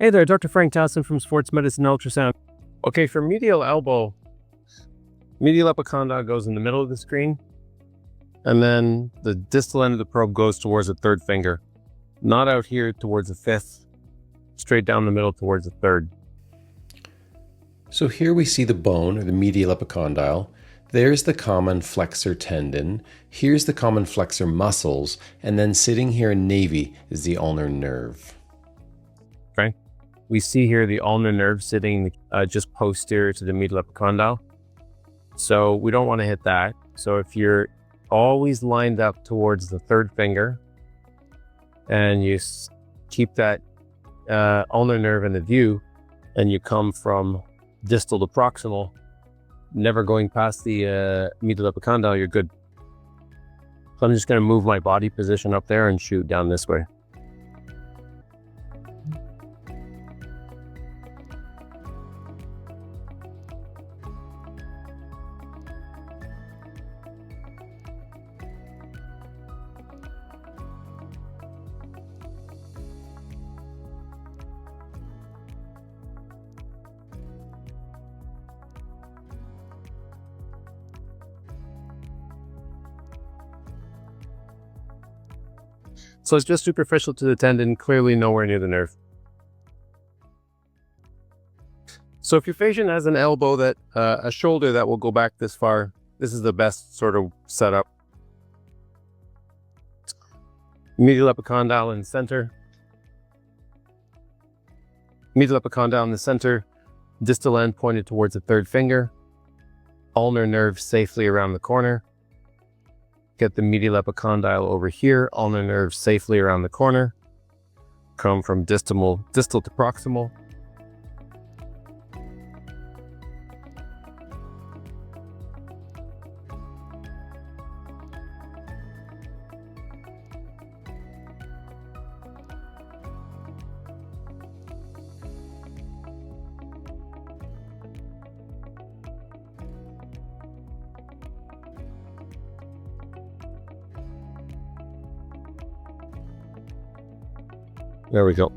Hey there, Dr. Frank Towson from Sports Medicine Ultrasound. Okay, for medial elbow, medial epicondyle goes in the middle of the screen, and then the distal end of the probe goes towards the third finger, not out here towards the fifth, straight down the middle towards the third. So here we see the bone, or the medial epicondyle. There's the common flexor tendon. Here's the common flexor muscles. And then sitting here in navy is the ulnar nerve. Okay. We see here the ulnar nerve sitting just posterior to the medial epicondyle. So we don't want to hit that. So if you're always lined up towards the third finger and you keep that ulnar nerve in the view, and you come from distal to proximal, never going past the medial epicondyle, you're good. So I'm just going to move my body position up there and shoot down this way. So it's just superficial to the tendon, clearly nowhere near the nerve. So if your patient has an elbow that, a shoulder that will go back this far, this is the best sort of setup. Medial epicondyle in the center. Medial epicondyle in the center, distal end pointed towards the third finger. Ulnar nerve safely around the corner. Get the medial epicondyle over here, ulnar nerve safely around the corner. Come from distal to proximal. There we go.